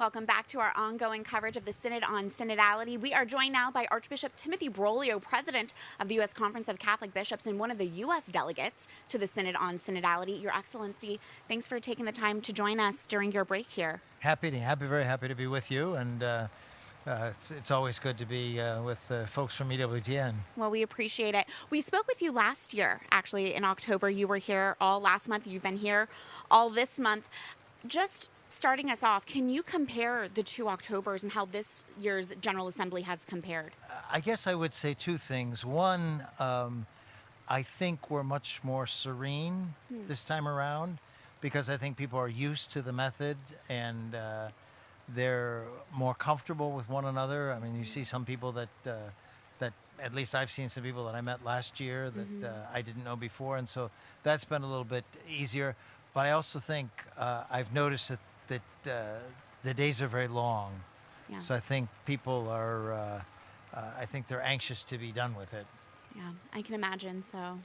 Welcome back to our ongoing coverage of the Synod on Synodality. We are joined now by Archbishop Timothy Broglio, President of the U.S. Conference of Catholic Bishops and one of the U.S. delegates to the Synod on Synodality. Your Excellency, thanks for taking the time to join us during your break here. Very happy to be with you, and it's always good to be with folks from EWTN. Well, we appreciate it. We spoke with you last year, actually, in October. You were here all last month. You've been here all this month. Just starting us off, can you compare the two Octobers and how this year's General Assembly has compared? I guess I would say two things. One, I think we're much more serene this time around because I think people are used to the method and they're more comfortable with one another. I mean, you see some people that at least I've seen some people that I met last year that I didn't know before, and so that's been a little bit easier. But I also think I've noticed that the days are very long. Yeah. So I think people are, I think they're anxious to be done with it. Yeah, I can imagine so.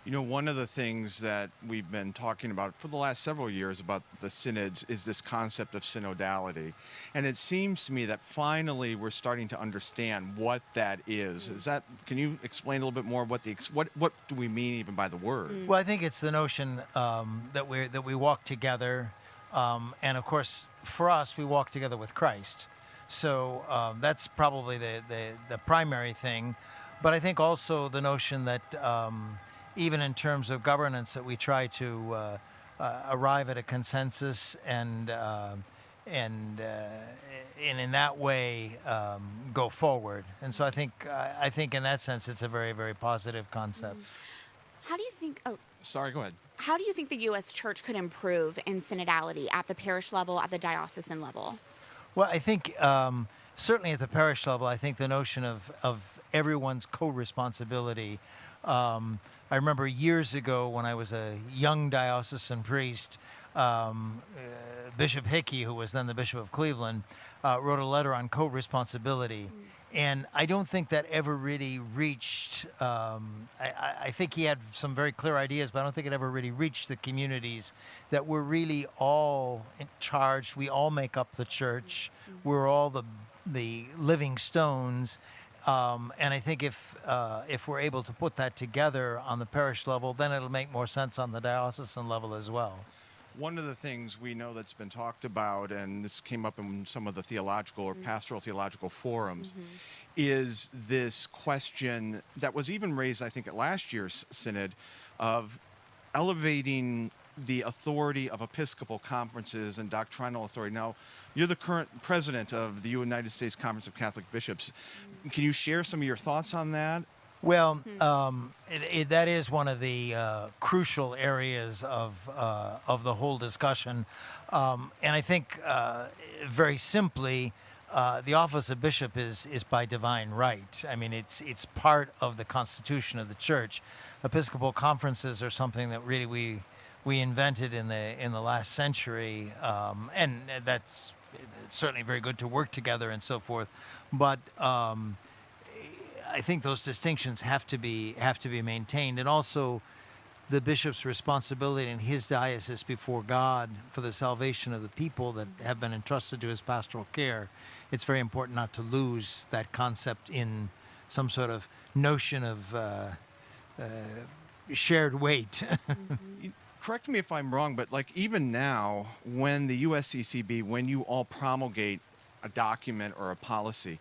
You know, one of the things that we've been talking about for the last several years about the synods is this concept of synodality. And it seems to me that finally we're starting to understand what that is. Can you explain a little bit more what do we mean even by the word? Well, I think it's the notion that we walk together. And of course, for us, we walk together with Christ. So that's probably the primary thing. But I think also the notion that even in terms of governance, that we try to arrive at a consensus and in that way go forward. And so I think in that sense, it's a very, very positive concept. How do you think? Oh, sorry, go ahead. How do you think the U.S. Church could improve in synodality at the parish level, at the diocesan level? Well, I think certainly at the parish level, I think the notion of everyone's co-responsibility. I remember years ago when I was a young diocesan priest, Bishop Hickey, who was then the Bishop of Cleveland, wrote a letter on co-responsibility. And I don't think that ever really reached, I think he had some very clear ideas, but I don't think it ever really reached the communities that we're really all charged. We all make up the church. We're all the living stones. And I think if we're able to put that together on the parish level, then it'll make more sense on the diocesan level as well. One of the things we know that's been talked about, and this came up in some of the theological or pastoral theological forums, is this question that was even raised, I think, at last year's synod of elevating the authority of Episcopal conferences and doctrinal authority. Now, you're the current president of the United States Conference of Catholic Bishops. Can you share some of your thoughts on that? Well, that is one of the crucial areas of the whole discussion. And I think very simply, the office of bishop is by divine right. I mean, it's part of the constitution of the church. Episcopal conferences are something that really we invented in the last century, and that's certainly very good to work together and so forth. But I think those distinctions have to be maintained, and also the bishop's responsibility in his diocese before God for the salvation of the people that have been entrusted to his pastoral care. It's very important not to lose that concept in some sort of notion of shared weight. Correct me if I'm wrong, but like even now, when the USCCB, when you all promulgate a document or a policy,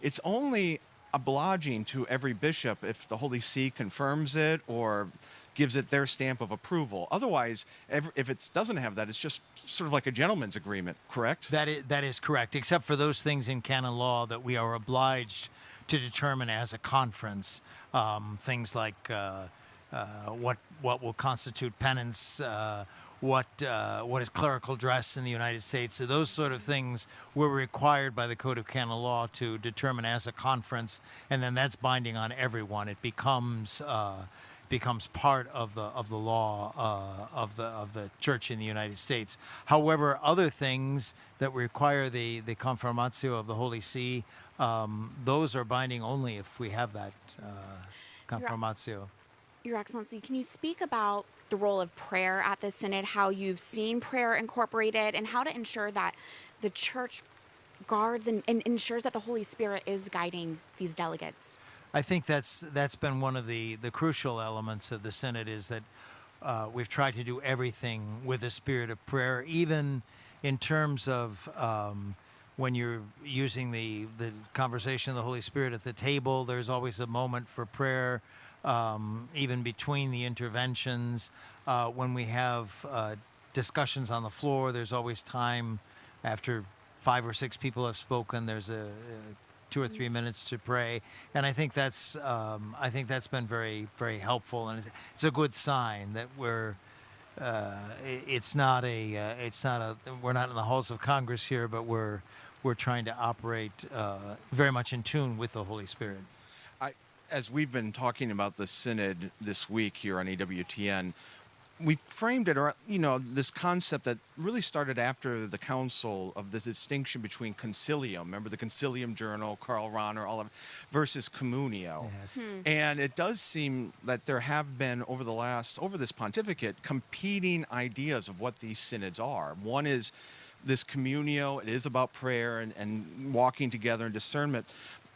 it's only obliging to every bishop if the Holy See confirms it or gives it their stamp of approval. Otherwise, if it doesn't have that, it's just sort of like a gentleman's agreement, correct? That is correct, except for those things in canon law that we are obliged to determine as a conference. Things like what will constitute penance, what is clerical dress in the United States. So those sort of things were required by the Code of Canon Law to determine as a conference, and then that's binding on everyone. It becomes part of the law of the Church in the United States. However, other things that require the confirmatio of the Holy See, those are binding only if we have that confirmatio. Your Excellency, can you speak about the role of prayer at the Synod, how you've seen prayer incorporated, and how to ensure that the Church guards and ensures that the Holy Spirit is guiding these delegates? I think that's been one of the crucial elements of the Synod, is that we've tried to do everything with a spirit of prayer, even in terms of when you're using the conversation of the Holy Spirit at the table. There's always a moment for prayer, even between the interventions. When we have discussions on the floor, there's always time after 5 or 6 people have spoken. There's a 2 or 3 minutes to pray, and I think that's been very, very helpful, and it's a good sign that we're not in the halls of Congress here, but we're trying to operate very much in tune with the Holy Spirit. As we've been talking about the Synod this week here on EWTN, we framed it, this concept that really started after the council, of this distinction between concilium. Remember the Concilium Journal, Karl Rahner, all of it, versus communio. Yes. And it does seem that there have been over this pontificate, competing ideas of what these synods are. One is this communio. It is about prayer and walking together and discernment,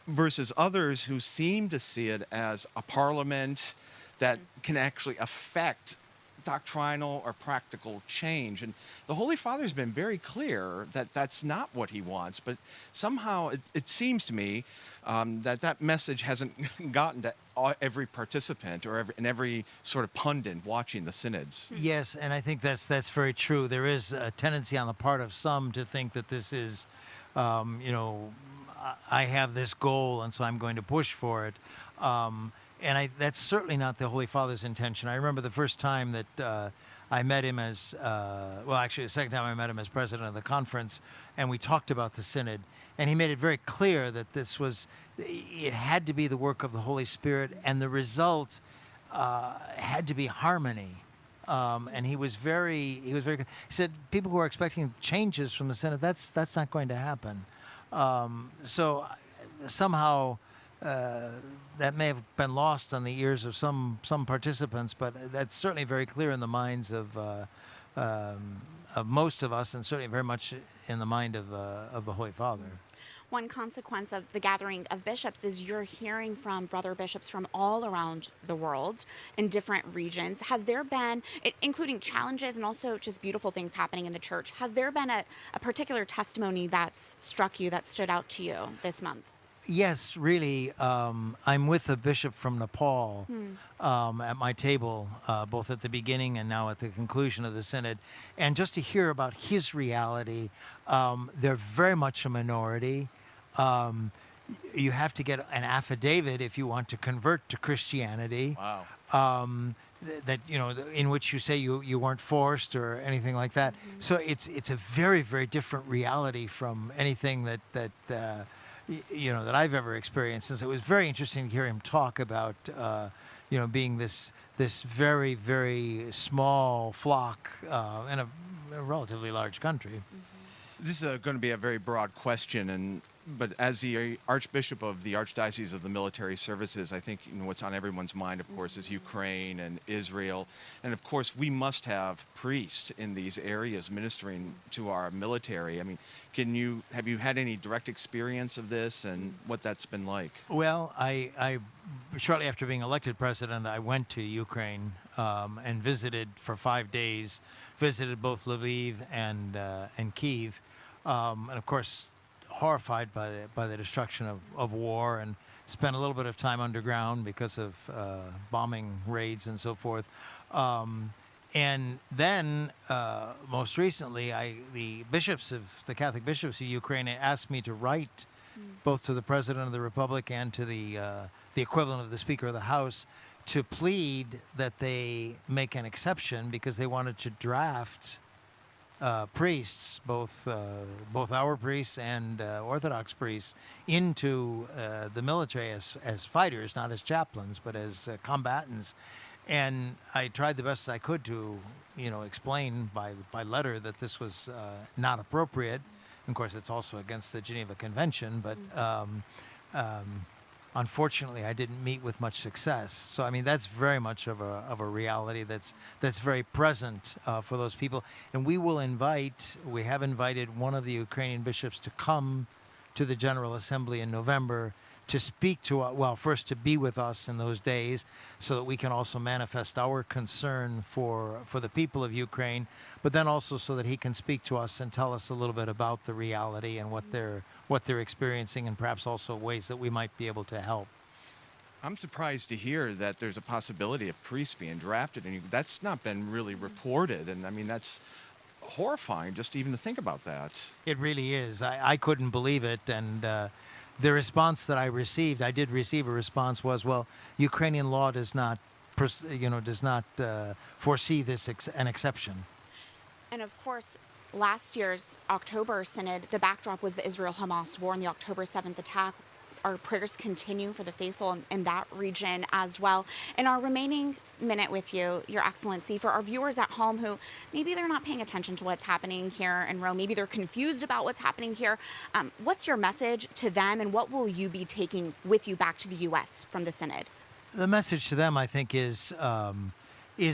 versus others who seem to see it as a parliament that can actually affect doctrinal or practical change. And the Holy Father has been very clear that that's not what he wants, but somehow it seems to me that message hasn't gotten to every participant or every sort of pundit watching the synods. Yes, and I think that's very true. There is a tendency on the part of some to think that this is, I have this goal, and so I'm going to push for it. And that's certainly not the Holy Father's intention. I remember the first time that I met him as, the second time I met him as president of the conference, and we talked about the Synod. And he made it very clear that it had to be the work of the Holy Spirit, and the result had to be harmony. And he was very good. He said, people who are expecting changes from the Synod, that's not going to happen. So somehow that may have been lost on the ears of some participants, but that's certainly very clear in the minds of most of us, and certainly very much in the mind of the Holy Father. One consequence of the gathering of bishops is you're hearing from brother bishops from all around the world in different regions. Has there been, including challenges and also just beautiful things happening in the church, has there been a particular testimony that's struck you, that stood out to you this month? Yes, really. I'm with a bishop from Nepal at my table, both at the beginning and now at the conclusion of the Synod. And just to hear about his reality, they're very much a minority. You have to get an affidavit if you want to convert to Christianity. Wow. In which you say you weren't forced or anything like that. Mm-hmm. So it's a very, very different reality from anything that I've ever experienced. And so it was very interesting to hear him talk about, being this very, very small flock in a relatively large country. Mm-hmm. This is going to be a very broad question, but as the Archbishop of the Archdiocese of the Military Services, I think what's on everyone's mind, of course, is Ukraine and Israel. And of course, we must have priests in these areas ministering to our military. I mean, have you had any direct experience of this and what that's been like? Well, I shortly after being elected president, I went to Ukraine and visited for 5 days, visited both Lviv and Kyiv, and of course, horrified by the destruction of war, and spent a little bit of time underground because of bombing raids and so forth. And then, most recently, the Catholic bishops of Ukraine asked me to write both to the President of the Republic and to the equivalent of the Speaker of the House to plead that they make an exception, because they wanted to draft priests, both our priests and Orthodox priests, into the military as fighters, not as chaplains, but as combatants. And I tried the best I could to, explain by letter that this was not appropriate. Of course, it's also against the Geneva Convention, but unfortunately, I didn't meet with much success. So, I mean, that's very much of a reality that's very present for those people. And we have invited one of the Ukrainian bishops to come to the General Assembly in November to speak to, first to be with us in those days so that we can also manifest our concern for the people of Ukraine, but then also so that he can speak to us and tell us a little bit about the reality and what they're experiencing, and perhaps also ways that we might be able to help. I'm surprised to hear that there's a possibility of priests being drafted, and that's not been really reported. And I mean, that's horrifying just even to think about that. It really is. I couldn't believe it, and the response that I did receive a response was, well, Ukrainian law does not foresee this an exception. And of course, last year's October Synod, the backdrop was the Israel-Hamas war and the October 7th attack. Our prayers continue for the faithful in that region as well. In our remaining minute with you, Your Excellency, for our viewers at home who maybe they're not paying attention to what's happening here in Rome, maybe they're confused about what's happening here, what's your message to them, and what will you be taking with you back to the U.S. from the Synod? The message to them, I think, is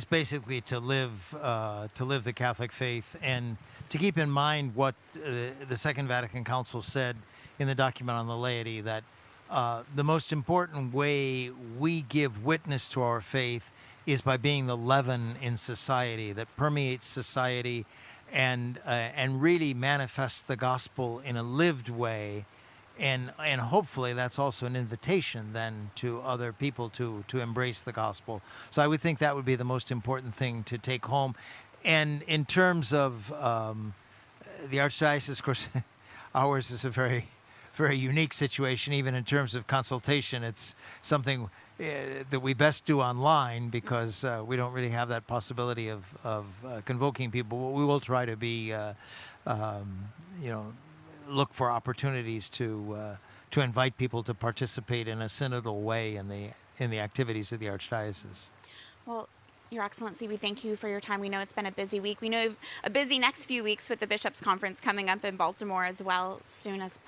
basically to live the Catholic faith, and to keep in mind what the Second Vatican Council said in the document on the laity, that the most important way we give witness to our faith is by being the leaven in society that permeates society and really manifests the gospel in a lived way. And hopefully that's also an invitation then to other people to embrace the gospel. So I would think that would be the most important thing to take home. And in terms of the Archdiocese, of course, ours is a very unique situation, even in terms of consultation. It's something that we best do online because we don't really have that possibility of convoking people. We will try to be, look for opportunities to invite people to participate in a synodal way in the activities of the Archdiocese. Well, Your Excellency, we thank you for your time. We know it's been a busy week. We know you have a busy next few weeks with the Bishops' Conference coming up in Baltimore as well soon as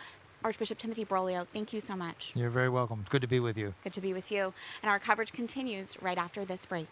Archbishop Timothy Broglio. Thank you so much. You're very welcome. Good to be with you. Good to be with you. And our coverage continues right after this break.